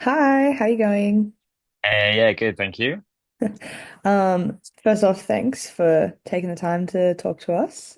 Hi, how you going? Yeah, good, thank you. First off, thanks for taking the time to talk to us.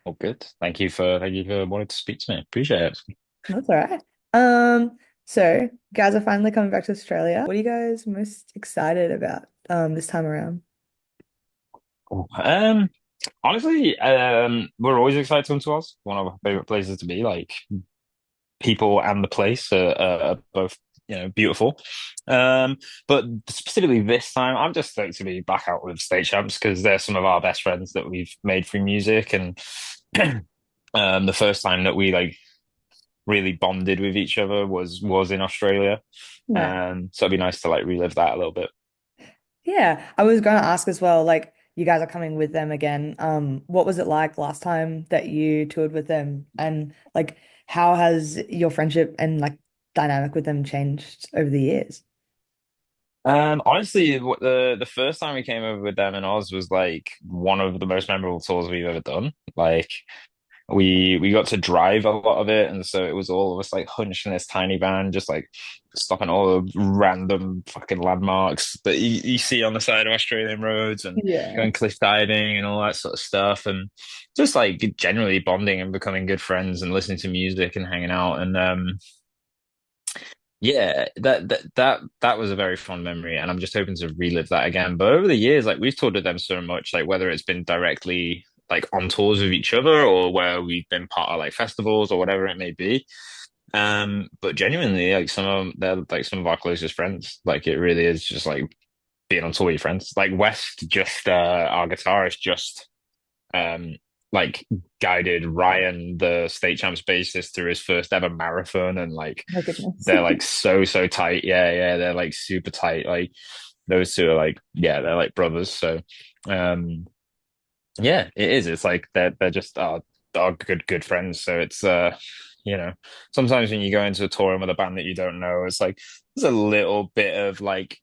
All good. Thank you for wanting to speak to me. Appreciate it. That's all right. Um, so guys are finally coming back to Australia. What are you guys most excited about this time around? Cool. Honestly, we're always excited to come to Oz. One of our favorite places to be. Like people and the place are both, beautiful. But specifically this time, I'm just stoked to be back out with State Champs because they're some of our best friends that we've made through music, and the first time that we like really bonded with each other was in Australia. No. So it'd be nice to like relive that a little bit. Yeah, I was going to ask as well, like you guys are coming with them again. What was it like last time that you toured with them? And like how has your friendship and like dynamic with them changed over the years? Honestly, the first time we came over with them in Oz was like one of the most memorable tours we've ever done. Like we got to drive a lot of it, and so it was all of us like hunched in this tiny van, just like stopping all the random fucking landmarks that you see on the side of Australian roads, and Yeah. going cliff diving and all that sort of stuff, and just like generally bonding and becoming good friends and listening to music and hanging out. And yeah, that was a very fond memory, and I'm just hoping to relive that again. But over the years, like we've toured with them so much, like whether it's been directly like on tours with each other or where we've been part of like festivals or whatever it may be. But genuinely, like they're like some of our closest friends. Like it really is just like being on tour with your friends. Like West, just our guitarist, just um like guided Ryan, the state champs bassist, through his first ever marathon, and like My goodness. they're like so tight. Yeah, they're like super tight. Like those two are like they're like brothers. So um yeah, it is. It's like they're just our good friends. So it's you know, sometimes when you go into a touring with a band that you don't know, it's like there's a little bit of like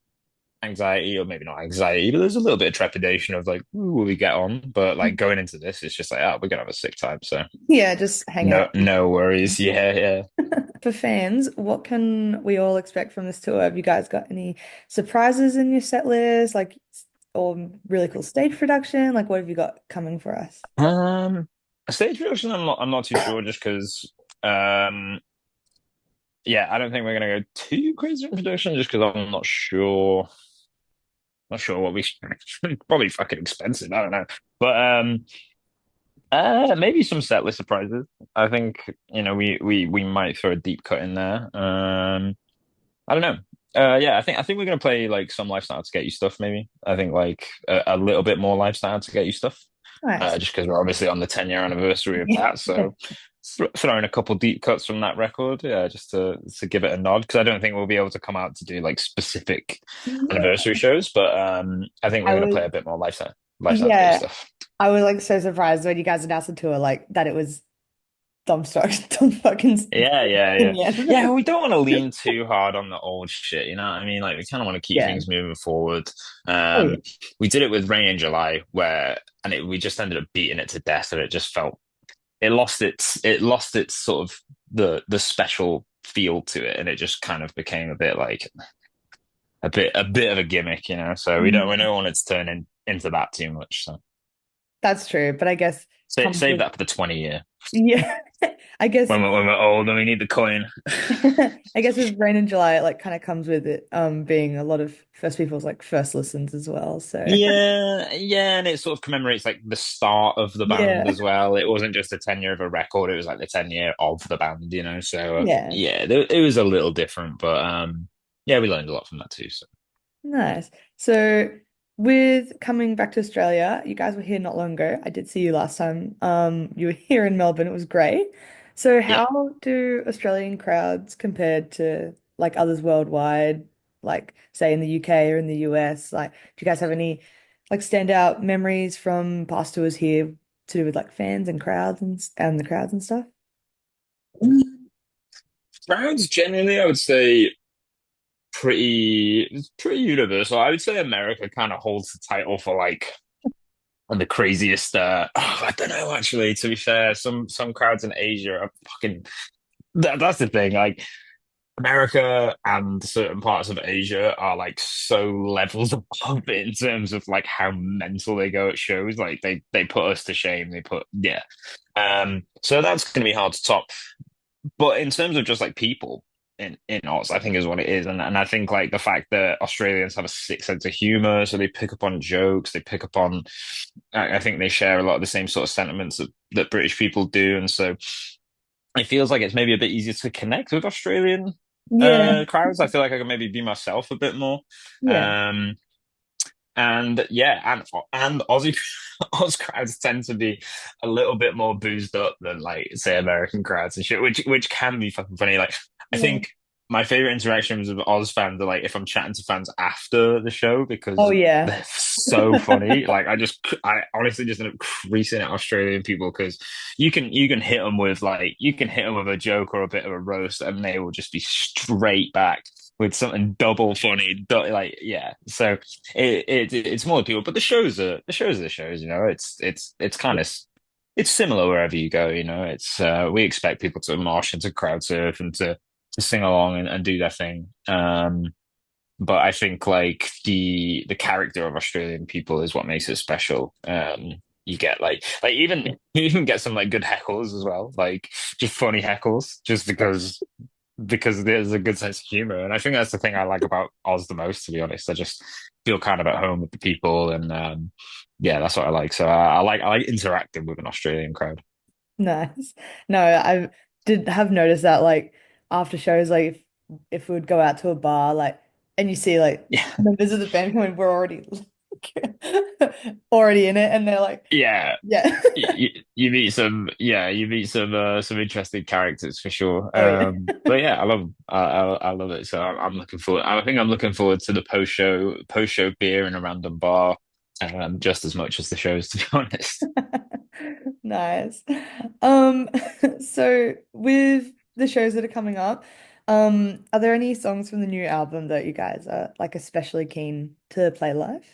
anxiety, or maybe not anxiety, but there's a little bit of trepidation of like, ooh, will we get on? But like going into this, it's just like, oh, we're gonna have a sick time. So Yeah, just hang out. no worries. Yeah. For fans, what can we all expect from this tour? Have you guys got any surprises in your set list, like, or really cool stage production? Like, what have you got coming for us? A stage production, I'm not too sure, just because um yeah, I don't think we're gonna go too crazy in production, just because I'm not sure what we probably fucking expensive. I don't know, but maybe some set list surprises. I think we might throw a deep cut in there. I don't know. Yeah, I think we're gonna play like some lifestyle to get you stuff. Maybe I think like a little bit more lifestyle to get you stuff. Nice. Just because we're obviously on the 10-year anniversary of Yeah. that, so throwing a couple deep cuts from that record, yeah, just to give it a nod, because I don't think we'll be able to come out to do like specific Yeah. anniversary shows, but I think we're I gonna was, play a bit more lifestyle to get you yeah, stuff. I was like so surprised when you guys announced the tour, like that it was dumb stocks, dumb fucking Yeah. yeah. Yeah, we don't want to lean too hard on the old shit, you know what I mean? Like we kind of want to keep Yeah. things moving forward. Oh, yeah. We did it with Rain in July, we just ended up beating it to death, and it just felt it lost its sort of the special feel to it, and it just kind of became a bit like a bit of a gimmick, you know. So we don't want it to turn into that too much. So That's true, but I guess comes save with that for the 20 year yeah. I guess when we're old and we need the coin. I guess with Rain in July, it like kind of comes with it being a lot of first people's like first listens as well. So Yeah, and it sort of commemorates like the start of the band yeah, as well. It wasn't just the 10 year of a record; it was like the 10 year of the band, you know. So yeah, yeah, it was a little different, but yeah, we learned a lot from that too. So nice. So with coming back to Australia, you guys were here not long ago. I did see you last time. You were here in Melbourne. It was great. So yeah. how do Australian crowds compared to like others worldwide, like say in the UK or in the US? Like, do you guys have any like standout memories from past tours here to do with like fans and crowds and the crowds and stuff? Crowds generally, I would say pretty universal. I would say America kind of holds the title for like the craziest. I don't know actually. To be fair, some crowds in Asia are fucking. That's the thing. Like America and certain parts of Asia are like so levels above it in terms of like how mental they go at shows. Like they put us to shame. They put yeah. So that's gonna be hard to top. But in terms of just like people in Oz, I think is what it is, and I think like the fact that Australians have a sick sense of humor, so they pick up on jokes, they pick up on. I think they share a lot of the same sort of sentiments that British people do, and so it feels like it's maybe a bit easier to connect with Australian Yeah. crowds. I feel like I can maybe be myself a bit more. Yeah. Um, and yeah, and Aussie Oz crowds tend to be a little bit more boozed up than like say American crowds and shit, which can be fucking funny. Like I Yeah. think my favorite interactions with Oz fans are like if I'm chatting to fans after the show Oh because yeah. they're so funny. Like I honestly just end up creasing at Australian people because you can hit them with like you can hit them with a joke or a bit of a roast and they will just be straight back with something double funny, like yeah. So it's more people, but the shows. You know, it's kind of it's similar wherever you go. You know, it's we expect people to march and to crowd surf and to sing along and do their thing. But I think like the character of Australian people is what makes it special. You get like even you even get some like good heckles as well, like just funny heckles, just because there's a good sense of humor. And I think that's the thing I like about Oz the most, to be honest. I just feel kind of at home with the people, and yeah, that's what I like. So I like interacting with an Australian crowd. Nice. No, I did have noticed that like after shows, like if we would go out to a bar, like and you see like Yeah, members of the band coming, we're already already in it, and they're like, yeah. yeah. You meet some interesting characters for sure. Oh yeah. But yeah, I love 'em. I love it. So I'm looking forward. I think I'm looking forward to the post show beer in a random bar, just as much as the shows, to be honest. Nice. Um, so with the shows that are coming up, are there any songs from the new album that you guys are like especially keen to play live?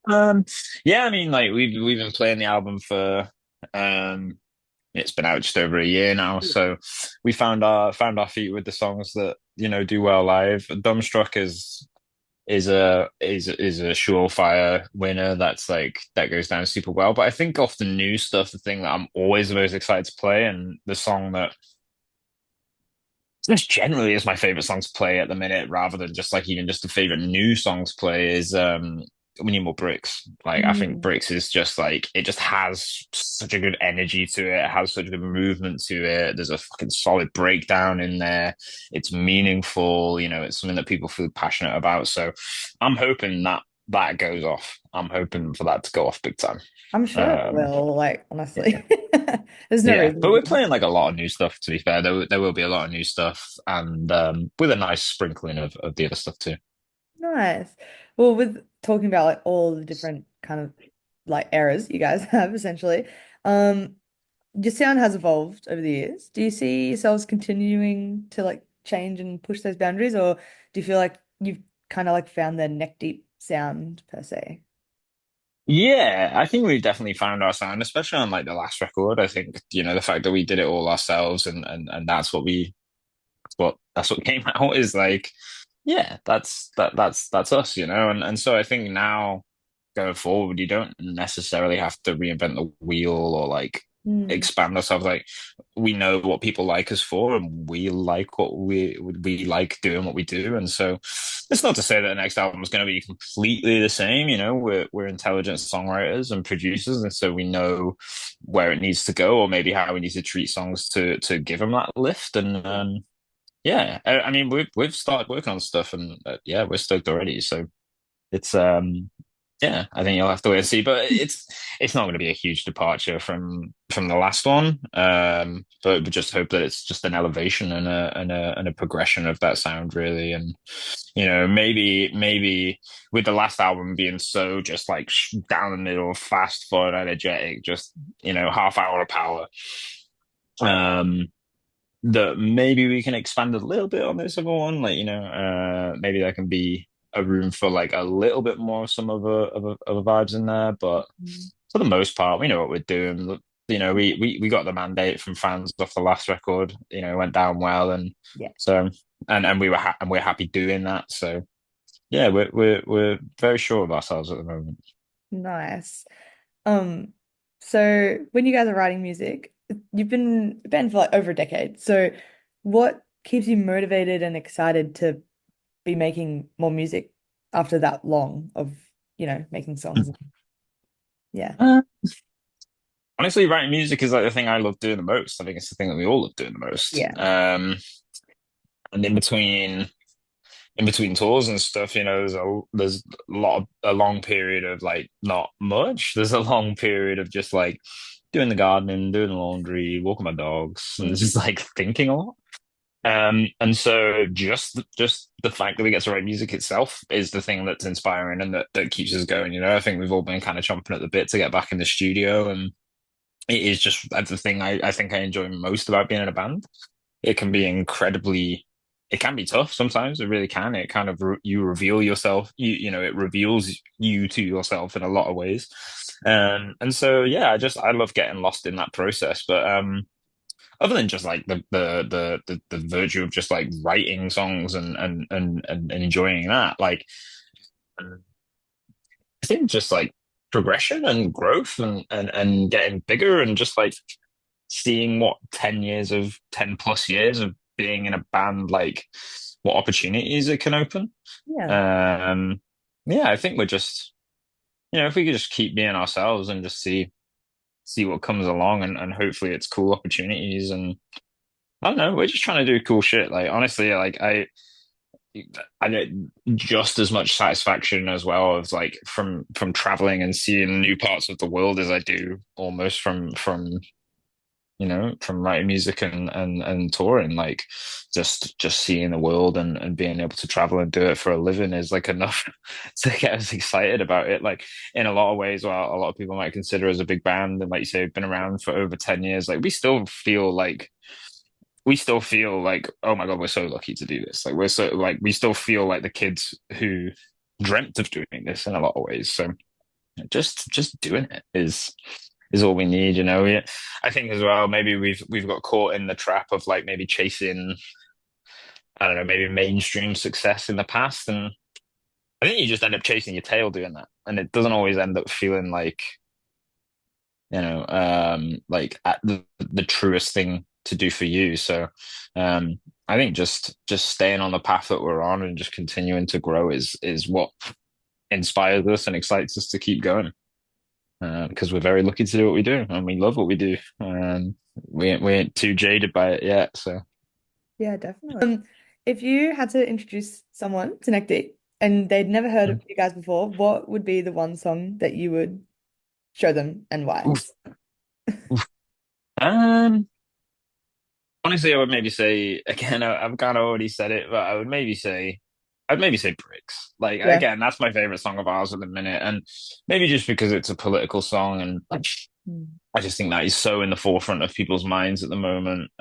Um, yeah, I mean, like we've been playing the album for um, it's been out just over a year now, so we found our feet with the songs that do well live. Dumbstruck is a surefire winner. That's like that goes down super well. But I think off the new stuff, the thing that I'm always the most excited to play, and the song that just generally is my favorite song to play at the minute, rather than just like even just the favorite new song to play is We Need More Bricks. Like I think Mm. Bricks is just like it just has such a good energy to it. It has such a good movement to it. There's a fucking solid breakdown in there. It's meaningful, it's something that people feel passionate about. So I'm hoping that goes off. I'm hoping for that to go off big time. I'm sure it Um will, like honestly. yeah. There's no Yeah, reason but it we're wouldn't. playing like a lot of new stuff, to be fair. There will be a lot of new stuff and with a nice sprinkling of the other stuff too. Nice. Well, with talking about like all the different kind of like eras you guys have essentially, um, your sound has evolved over the years. Do you see yourselves continuing to like change and push those boundaries, or do you feel like you've kind of like found the neck deep sound per se? Yeah, I think we've definitely found our sound, especially on like the last record. I think, the fact that we did it all ourselves and that's what came out is like, yeah, that's us, and so I think now going forward, you don't necessarily have to reinvent the wheel or like Mm. expand ourselves. Like we know what people like us for, and we like what we like doing what we do. And so it's not to say that the next album is going to be completely the same. We're intelligent songwriters and producers, and so we know where it needs to go, or maybe how we need to treat songs to give them that lift. And yeah, I mean we've started working on stuff, and yeah, we're stoked already. So it's yeah, I think you'll have to wait and see, but it's not going to be a huge departure from the last one. But we just hope that it's just an elevation and a progression of that sound really, and maybe with the last album being so just like down the middle, fast, fun, energetic, just half hour of power. Um, that maybe we can expand a little bit on this other one. Like, maybe there can be a room for like a little bit more some other vibes in there. But Mm. for the most part, we know what we're doing. we got the mandate from fans off the last record. It went down well, and Yeah, so and we're happy doing that. So yeah, we're very sure of ourselves at the moment. nice. Um, so when you guys are writing music, you've been a band for like over a decade. So what keeps you motivated and excited to be making more music after that long of, making songs? Yeah. Uh, Honestly, writing music is like the thing I love doing the most. I think it's the thing that we all love doing the most. Yeah. And in between tours and stuff, there's a long period of like not much. There's a long period of just like doing the gardening, doing the laundry, walking my dogs, and Mm. just like thinking a lot. And so just the fact that we get to write music itself is the thing that's inspiring and that keeps us going. I think we've all been kind of chomping at the bit to get back in the studio, and it is just that's the thing I think I enjoy most about being in a band. It can be incredibly, it can be tough sometimes. It really can. It kind of you reveal yourself. It reveals you to yourself in a lot of ways. And so yeah, I love getting lost in that process. But other than just like the virtue of just like writing songs and enjoying that, like I think just like progression and growth and getting bigger and just like seeing what 10 plus years of being in a band, like what opportunities it can open. Yeah. Um, yeah, I think we're just, if we could just keep being ourselves and just see what comes along and hopefully it's cool opportunities. And I don't know, we're just trying to do cool shit. Like honestly, like I get just as much satisfaction as well as like from traveling and seeing new parts of the world as I do almost from writing music and touring. Like just seeing the world and being able to travel and do it for a living is like enough to get us excited about it. Like in a lot of ways, well, a lot of people might consider us a big band, and like you say, we've been around for over 10 years. Like we still feel like, oh my God, we're so lucky to do this. Like we're so like we still feel like the kids who dreamt of doing this in a lot of ways. So just doing it is all we need, I think as well, maybe we've got caught in the trap of like maybe chasing, I don't know, maybe mainstream success in the past. And I think you just end up chasing your tail doing that. And it doesn't always end up feeling like at the truest thing to do for you. So I think just staying on the path that we're on and just continuing to grow is what inspires us and excites us to keep going. Because we're very lucky to do what we do and we love what we do. We ain't too jaded by it yet. So, Yeah, definitely. If you had to introduce someone to Neck Deep and they'd never heard of you guys before, what would be the one song that you would show them and why? oof, oof. Um, Honestly, I would maybe say again. I've kind of already said it, but I'd maybe say Bricks. Like Yeah. again, that's my favorite song of ours at the minute, and maybe just because it's a political song, and Mm. I just think that is so in the forefront of people's minds at the moment.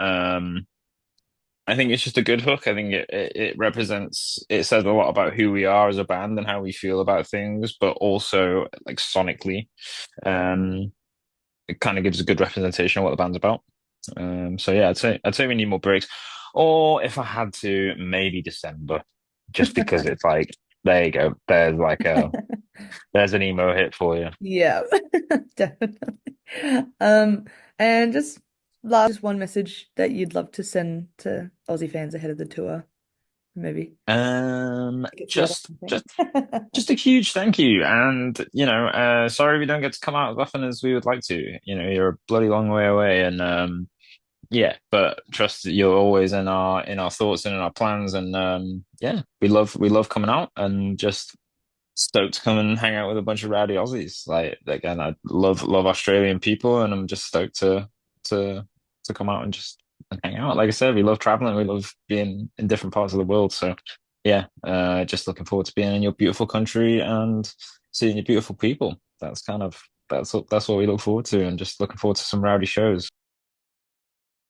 I think it's just a good hook. I think it represents, it says a lot about who we are as a band and how we feel about things, but also like sonically, um, it kind of gives a good representation of what the band's about. So yeah, I'd say we need more breaks. Or if I had to, maybe December, just because it's like, there you go. There's an emo hit for you. Yeah, definitely. Um, and just one message that you'd love to send to Aussie fans ahead of the tour, maybe tickets yet or Just something. just just a huge thank you, and sorry we don't get to come out as often as we would like to. You're a bloody long way away, and yeah, but trust that you're always in our thoughts and in our plans, and yeah, we love coming out and just stoked to come and hang out with a bunch of rowdy Aussies. Like again, I love Australian people, and I'm just stoked to to come out and just and hang out. Like I said, we love traveling, we love being in different parts of the world. So yeah, just looking forward to being in your beautiful country and seeing your beautiful people. That's what we look forward to, and just looking forward to some rowdy shows.